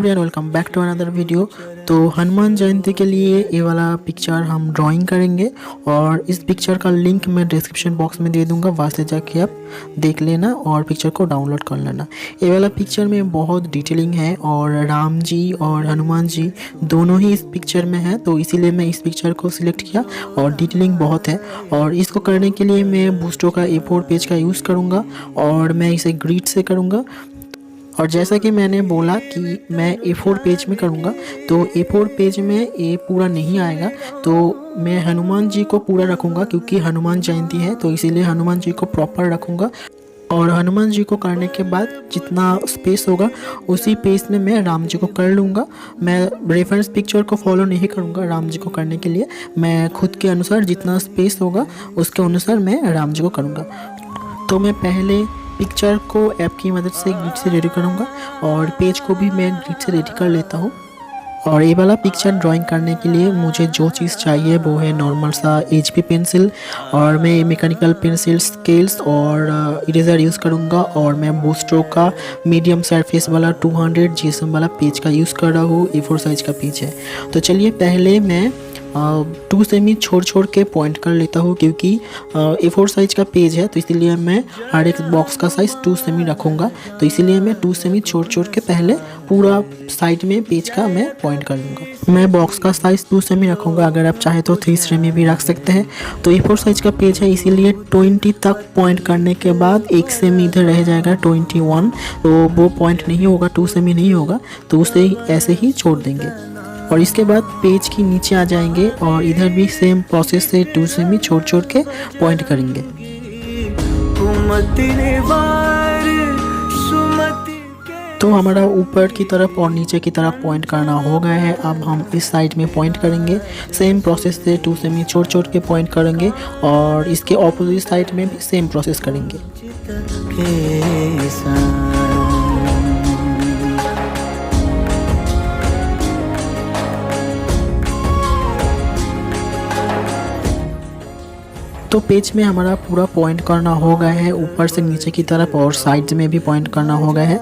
Everyone, welcome back to another video. तो हनुमान जयंती के लिए ये वाला पिक्चर हम ड्राइंग करेंगे और इस पिक्चर का लिंक मैं डिस्क्रिप्शन बॉक्स में दे दूंगा, वहाँ से जाके आप देख लेना और पिक्चर को डाउनलोड कर लेना। ये वाला पिक्चर में बहुत डिटेलिंग है और राम जी और हनुमान जी दोनों ही इस पिक्चर में है, तो इसीलिए मैं इस पिक्चर को सिलेक्ट किया और डिटेलिंग बहुत है। और इसको करने के लिए मैं बूस्टो का A4 पेज का यूज़ करूँगा और मैं इसे ग्रिड से करूँगा। और जैसा कि मैंने बोला कि मैं A4 पेज में करूँगा, तो A4 पेज में ये पूरा नहीं आएगा, तो मैं हनुमान जी को पूरा रखूँगा क्योंकि हनुमान जयंती है, तो इसीलिए हनुमान जी को प्रॉपर रखूँगा। और हनुमान जी को करने के बाद जितना स्पेस होगा उसी पेज में मैं राम जी को कर लूँगा। मैं रेफरेंस पिक्चर को फॉलो नहीं करूँगा राम जी को करने के लिए, मैं खुद के अनुसार जितना स्पेस होगा उसके अनुसार मैं राम जी को करूँगा। तो मैं पहले पिक्चर को ऐप की मदद से ग्रिड से रेडी करूँगा और पेज को भी मैं ग्रिड से रेडी कर लेता हूँ। और ये वाला पिक्चर ड्राइंग करने के लिए मुझे जो चीज़ चाहिए वो है नॉर्मल सा HB पेंसिल, और मैं मैकेनिकल पेंसिल, स्केल्स और इरेज़र यूज़ करूँगा। और मैं बूस्टो का मीडियम सरफेस वाला 200 GSM वाला पेज का यूज़ कर रहा हूँ, A4 साइज़ का पेज है। तो चलिए पहले मैं 2 सेमी छोड़ के पॉइंट कर लेता हूँ क्योंकि A4 साइज़ का पेज है, तो इसीलिए मैं हर एक बॉक्स का साइज़ 2 सेमी रखूँगा। तो इसीलिए मैं 2 सेमी छोड़ के पहले पूरा साइड में पेज का मैं पॉइंट कर लूँगा। मैं बॉक्स का साइज़ 2 सेमी रखूँगा, अगर आप चाहे तो 3 सेमी भी रख सकते हैं। तो A4 साइज़ का पेज है, इसीलिए 20 तक पॉइंट करने के बाद 1 सेमी इधर रह जाएगा 21, तो वो पॉइंट नहीं होगा, 2 सेमी नहीं होगा, तो उसे ऐसे ही छोड़ देंगे। और इसके बाद पेज की नीचे आ जाएंगे और इधर भी सेम प्रोसेस से 2 सेमी छोड़ के पॉइंट करेंगे। तो हमारा ऊपर की तरफ और नीचे की तरफ पॉइंट करना हो गया है। अब हम इस साइड में पॉइंट करेंगे, सेम प्रोसेस से 2 सेमी छोड़ के पॉइंट करेंगे और इसके ऑपोजिट साइड में भी सेम प्रोसेस करेंगे। तो पेज में हमारा पूरा पॉइंट करना हो गया है, ऊपर से नीचे की तरफ और साइड में भी पॉइंट करना हो गया है।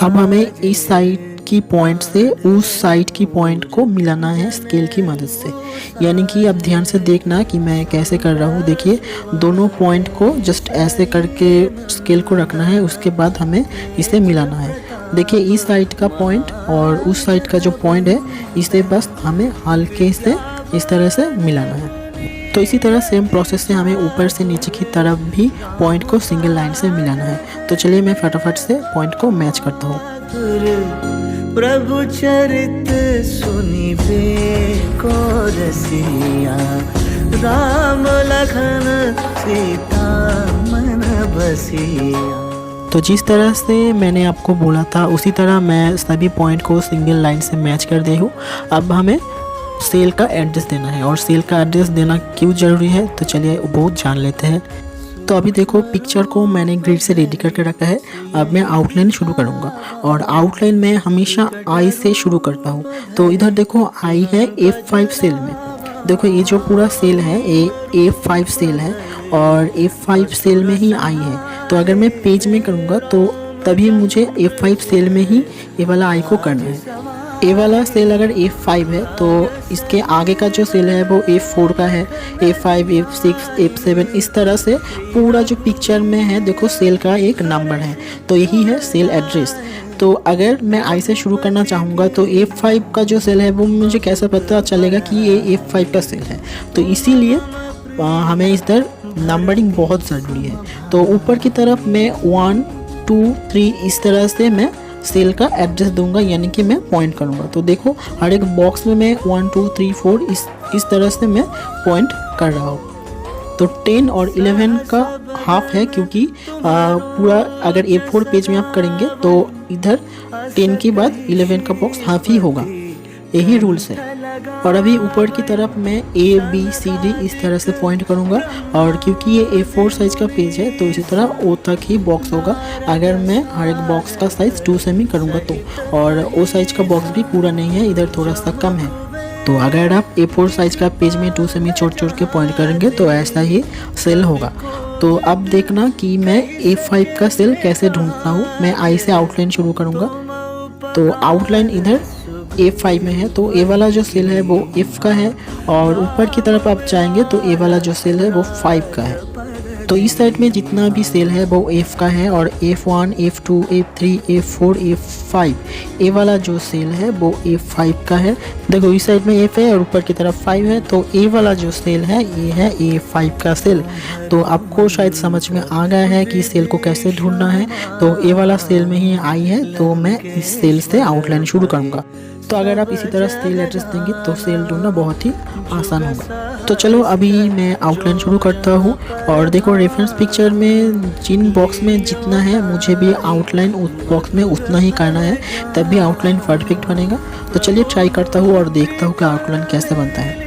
अब हमें इस साइड की पॉइंट से उस साइड की पॉइंट को मिलाना है स्केल की मदद से। यानी कि अब ध्यान से देखना कि मैं कैसे कर रहा हूँ। देखिए, दोनों पॉइंट को जस्ट ऐसे करके स्केल को रखना है, उसके बाद हमें इसे मिलाना है। देखिए, इस साइड का पॉइंट और उस साइड का जो पॉइंट है, इसे बस हमें हल्के से इस तरह से मिलाना है। तो इसी तरह सेम प्रोसेस से हमें ऊपर से नीचे की तरफ भी पॉइंट को सिंगल लाइन से मिलाना है। तो चलिए मैं फटाफट से पॉइंट को मैच करता हूँ। प्रभु चरित सुनिबे को रसिया, राम लखन सीता मन बसिया। तो जिस तरह से मैंने आपको बोला था उसी तरह मैं सभी पॉइंट को सिंगल लाइन से मैच कर दी हूँ। अब हमें सेल का एड्रेस देना है, और सेल का एड्रेस देना क्यों ज़रूरी है तो चलिए वो जान लेते हैं। तो अभी देखो, पिक्चर को मैंने ग्रिड से रेडी करके रखा है। अब मैं आउटलाइन शुरू करूँगा और आउटलाइन में हमेशा I से शुरू करता हूँ। तो इधर देखो I है A5 सेल में। देखो ये जो पूरा सेल है ये A5 सेल है और A5 सेल में ही I है। तो अगर मैं पेज में करूँगा तो तभी मुझे A5 सेल में ही ये वाला I को करना है। ए वाला सेल अगर A5 है तो इसके आगे का जो सेल है वो A4 का है, A5, A6, A7, इस तरह से पूरा जो पिक्चर में है देखो सेल का एक नंबर है, तो यही है सेल एड्रेस। तो अगर मैं I से शुरू करना चाहूँगा तो A5 का जो सेल है वो मुझे कैसे पता चलेगा कि ये A5 का सेल है, तो इसीलिए हमें इधर नंबरिंग बहुत ज़रूरी है। तो ऊपर की तरफ मैं 1, 2, 3 इस तरह से मैं सेल का एड्रेस दूंगा, यानी कि मैं पॉइंट करूंगा। तो देखो हर एक बॉक्स में मैं 1, 2, 3, 4 इस तरह से मैं पॉइंट कर रहा हूँ। तो 10 और 11 का हाफ है क्योंकि पूरा अगर A4 पेज में आप करेंगे तो इधर 10 के बाद 11 का बॉक्स हाफ ही होगा, यही रूल्स है। और अभी ऊपर की तरफ मैं ABCD इस तरह से पॉइंट करूंगा, और क्योंकि ये A4 साइज़ का पेज है तो इसी तरह O तक ही बॉक्स होगा अगर मैं हर एक बॉक्स का साइज़ 2 सेमी करूंगा तो। और O साइज़ का बॉक्स भी पूरा नहीं है, इधर थोड़ा सा कम है। तो अगर आप A4 साइज़ का पेज में 2 सेमी छोड़ के पॉइंट करेंगे तो ऐसा ही सेल होगा। तो अब देखना कि मैं A5 का सेल कैसे ढूंढता हूँ। मैं I से आउटलाइन शुरू करूँगा। तो आउटलाइन इधर A5 में है, तो ए वाला जो सेल है वो F का है और ऊपर की तरफ आप जाएंगे तो ए वाला जो सेल है वो 5 का है। तो इस साइड में जितना भी सेल है वो F का है और F1, F2, F3, F4, F5 ए वाला जो सेल है वो A5 का है। देखो इस साइड में F है और ऊपर की तरफ 5 है, तो ए वाला जो सेल है ये है A5 का सेल। तो आपको शायद समझ में आ गया है कि सेल को कैसे ढूंढना है। तो ए वाला सेल में ही आई है, तो मैं इस सेल से आउटलाइन शुरू करूँगा। तो अगर आप इसी तरह सेल एड्रेस देंगे तो सेल ढूंढना बहुत ही आसान होगा। तो चलो अभी मैं आउटलाइन शुरू करता हूँ। और देखो रेफरेंस पिक्चर में जिन बॉक्स में जितना है मुझे भी आउटलाइन उस बॉक्स में उतना ही करना है, तब भी आउटलाइन परफेक्ट बनेगा। तो चलिए ट्राई करता हूँ और देखता हूँ कि आउटलाइन कैसे बनता है।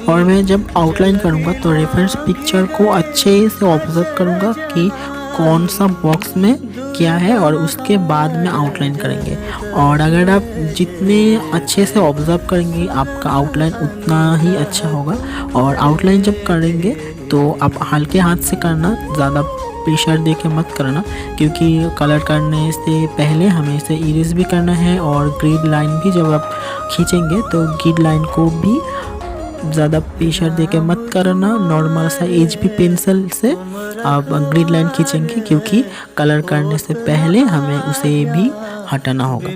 और मैं जब आउटलाइन करूँगा तो रेफरेंस पिक्चर को अच्छे से ऑब्जर्व करूँगा कि कौन सा बॉक्स में क्या है और उसके बाद में आउटलाइन करेंगे। और अगर आप जितने अच्छे से ऑब्जर्व करेंगे आपका आउटलाइन उतना ही अच्छा होगा। और आउटलाइन जब करेंगे तो आप हल्के हाथ से करना, ज़्यादा प्रेशर दे के मत करना, क्योंकि कलर करने से पहले हमें इसे इरेज भी करना है। और ग्रिड लाइन भी जब आप खींचेंगे तो ग्रिड लाइन को भी ज़्यादा प्रेशर दे के मत करना, नॉर्मल सा HB पेंसिल से आप ग्रिड लाइन खींचेंगे, क्योंकि कलर करने से पहले हमें उसे भी हटाना होगा।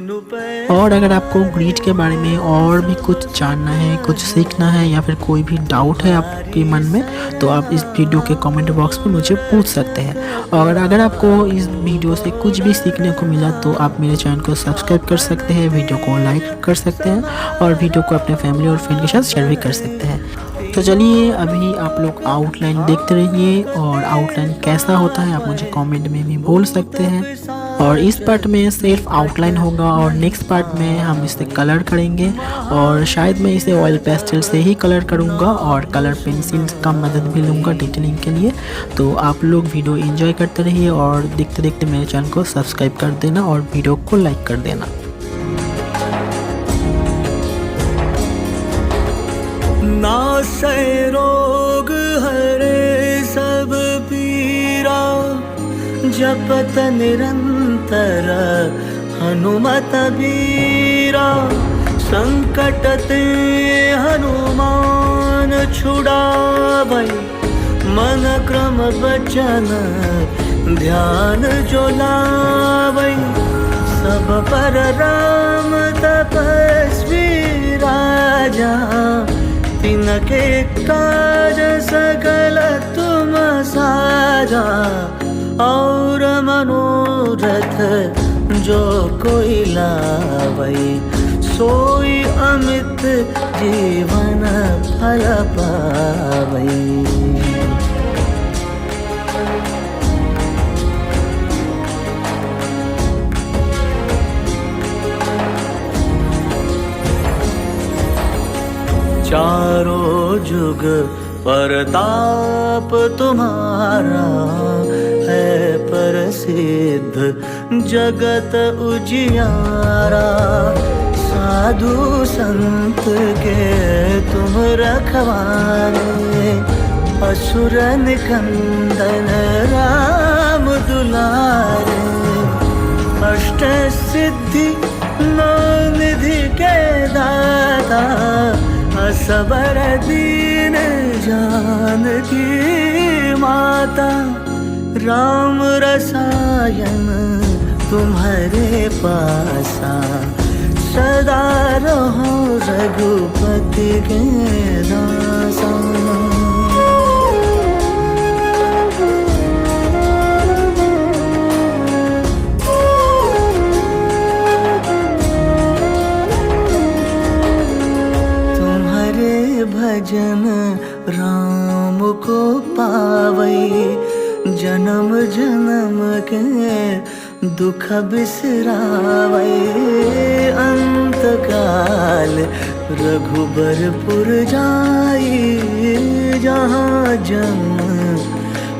और अगर आपको ग्रिड के बारे में और भी कुछ जानना है, कुछ सीखना है या फिर कोई भी डाउट है आपके मन में, तो आप इस वीडियो के कमेंट बॉक्स में मुझे पूछ सकते हैं। और अगर आपको इस वीडियो से कुछ भी सीखने को मिला तो आप मेरे चैनल को सब्सक्राइब कर सकते हैं, वीडियो को लाइक कर सकते हैं और वीडियो को अपने फैमिली और फ्रेंड के साथ शेयर भी कर सकते हैं। तो चलिए अभी आप लोग आउटलाइन देखते रहिए, और आउटलाइन कैसा होता है आप मुझे कमेंट में भी बोल सकते हैं। और इस पार्ट में सिर्फ आउटलाइन होगा और नेक्स्ट पार्ट में हम इसे कलर करेंगे। और शायद मैं इसे ऑयल पेस्टल से ही कलर करूँगा और कलर पेंसिल का मदद भी लूँगा डिटेलिंग के लिए। तो आप लोग वीडियो एंजॉय करते रहिए और देखते देखते मेरे चैनल को सब्सक्राइब कर देना और वीडियो को लाइक कर देना। नासै रोग हरे सब पीरा, जपत निरंतर हनुमत बीरा। संकट ते हनुमान छुड़ावै, मन क्रम वचन ध्यान जो लावै। सब पर राम तपस्वी राजा, तिनके काज सकल तुम साजा। और मनोरथ जो कोई लावै, सोई अमित जीवन फल पावै। चारों जुग परताप तुम्हारा, है प्रसिद्ध जगत उजियारा। साधु संत के तुम रखवारे, असुर निकंदन राम दुलारे। अष्ट सिद्धि नौ निधि के दाता, असबर दीन जानकी माता। राम रसायन तुम्हारे पासा, सदा रहो रघुपति के दासा। भजन राम को पावै, जन्म जन्म के दुख बिसरावै। अंत काल रघुबरपुर जाई, जहाँ जन्म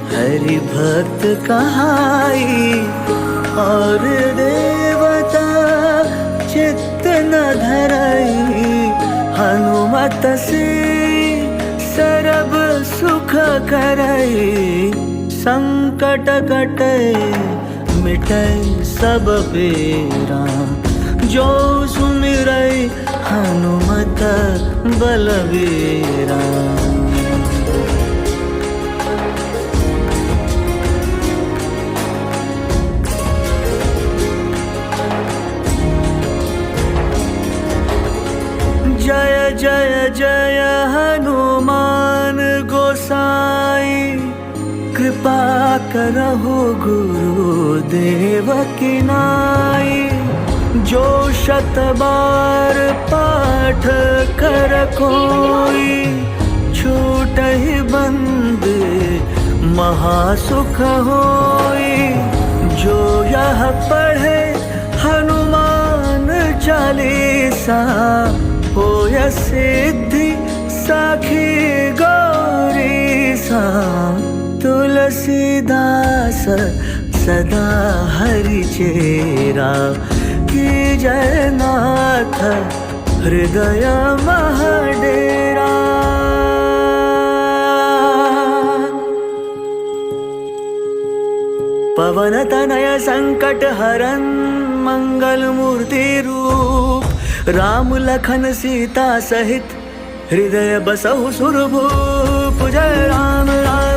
हरि भक्त कहाई। और देवता चित्त न धरई, हनुमत से सरब सुख करई। संकट कटे मिटे सब पीरा। जो सुमिरै हनुमत बलबीरा। जय जय जय हनुमान गोसाई, कृपा करहु गुरुदेव की नाई। जो शत बार पाठ कर कोई, छूटहि बंद महासुख होई। जो यह पढ़े हनुमान चालीसा, होय सिद्धि साखी गौरीसा। तुलसीदास सदा हरि चेरा, की जय नाथ हृदय महडेरा। पवन तनय संकट हरन, मंगल मूर्ति रूप। राम लखन सीता सहित, हृदय बसहु सुरभूप। जय राम राम